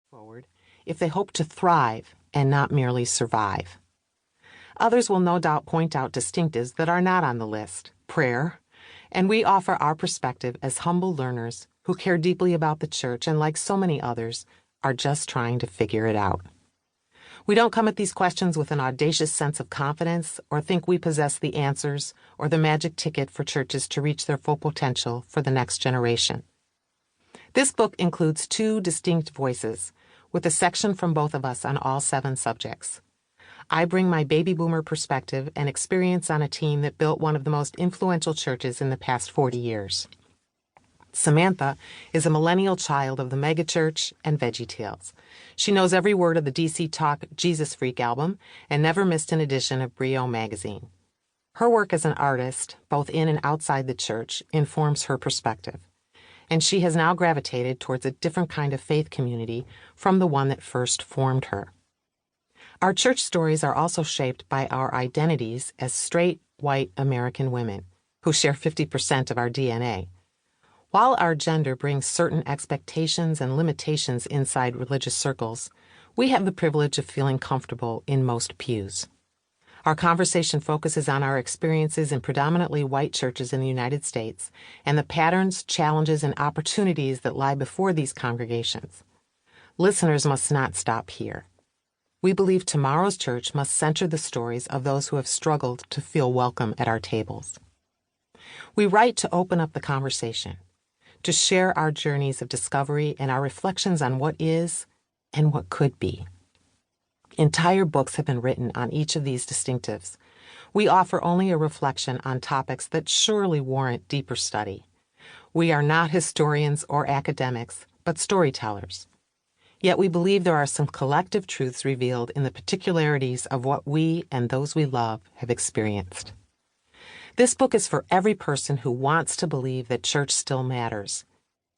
forward if they hope to thrive and not merely survive. Others will no doubt point out distinctives that are not on the list: prayer, and we offer our perspective as humble learners who care deeply about the church and, like so many others, are just trying to figure it out. We don't come at these questions with an audacious sense of confidence or think we possess the answers or the magic ticket for churches to reach their full potential for the next generation. This book includes 2 distinct voices, with a section from both of us on all 7 subjects. I bring my baby boomer perspective and experience on a team that built one of the most influential churches in the past 40 years. Samantha is a millennial child of the megachurch and VeggieTales. She knows every word of the DC Talk Jesus Freak album and never missed an edition of Brio magazine. Her work as an artist, both in and outside the church, informs her perspective, and she has now gravitated towards a different kind of faith community from the one that first formed her. Our church stories are also shaped by our identities as straight, white American women, who share 50% of our DNA. While our gender brings certain expectations and limitations inside religious circles, we have the privilege of feeling comfortable in most pews. Our conversation focuses on our experiences in predominantly white churches in the United States and the patterns, challenges, and opportunities that lie before these congregations. Listeners must not stop here. We believe tomorrow's church must center the stories of those who have struggled to feel welcome at our tables. We write to open up the conversation, to share our journeys of discovery and our reflections on what is and what could be. Entire books have been written on each of these distinctives. We offer only a reflection on topics that surely warrant deeper study. We are not historians or academics, but storytellers. Yet we believe there are some collective truths revealed in the particularities of what we and those we love have experienced. This book is for every person who wants to believe that church still matters,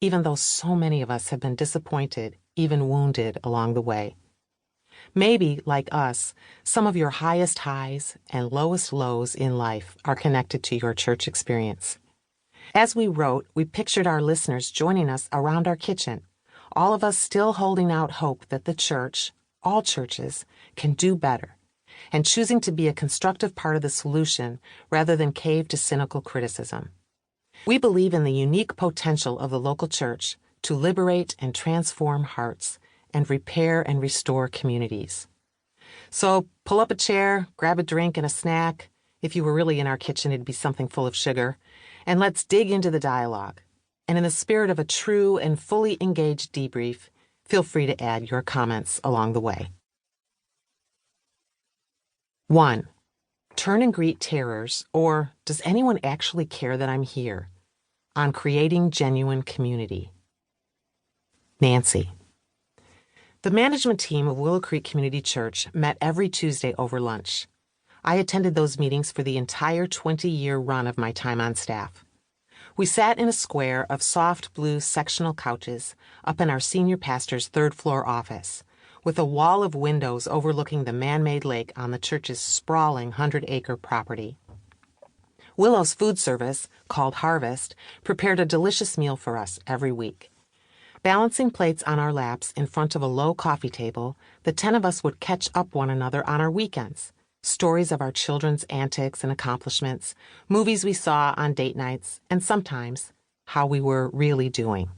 even though so many of us have been disappointed, even wounded along the way. Maybe, like us, some of your highest highs and lowest lows in life are connected to your church experience. As we wrote, we pictured our listeners joining us around our kitchen, all of us still holding out hope that the church, all churches, can do better, and choosing to be a constructive part of the solution rather than cave to cynical criticism. We believe in the unique potential of the local church to liberate and transform hearts and repair and restore communities. So pull up a chair, grab a drink and a snack. If you were really in our kitchen, it'd be something full of sugar. And let's dig into the dialogue. And in the spirit of a true and fully engaged debrief, feel free to add your comments along the way. 1. Turn and greet terrors, or does anyone actually care that I'm here? On creating genuine community. Nancy. The management team of Willow Creek Community Church met every Tuesday over lunch. I attended those meetings for the entire 20-year run of my time on staff. We sat in a square of soft blue sectional couches up in our senior pastor's 3rd-floor office, with a wall of windows overlooking the man-made lake on the church's sprawling 100-acre property. Willow's food service, called Harvest, prepared a delicious meal for us every week. Balancing plates on our laps in front of a low coffee table, the 10 of us would catch up one another on our weekends. Stories of our children's antics and accomplishments, movies we saw on date nights, and sometimes how we were really doing.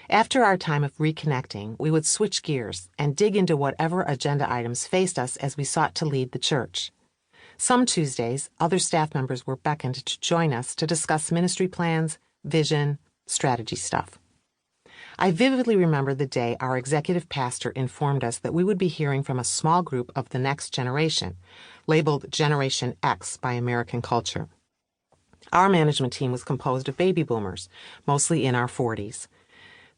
After our time of reconnecting, we would switch gears and dig into whatever agenda items faced us as we sought to lead the church. Some Tuesdays, other staff members were beckoned to join us to discuss ministry plans, vision, strategy stuff. I vividly remember the day our executive pastor informed us that we would be hearing from a small group of the next generation, labeled Generation X by American culture. Our management team was composed of baby boomers, mostly in our 40s.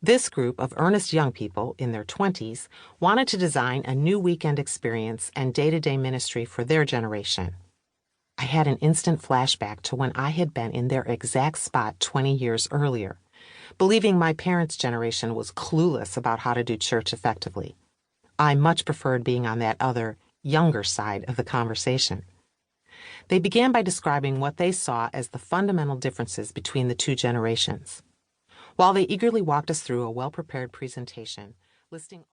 This group of earnest young people in their 20s wanted to design a new weekend experience and day-to-day ministry for their generation. I had an instant flashback to when I had been in their exact spot 20 years earlier, believing my parents' generation was clueless about how to do church effectively. I much preferred being on that other, younger side of the conversation. They began by describing what they saw as the fundamental differences between the 2 generations. While they eagerly walked us through a well-prepared presentation, listing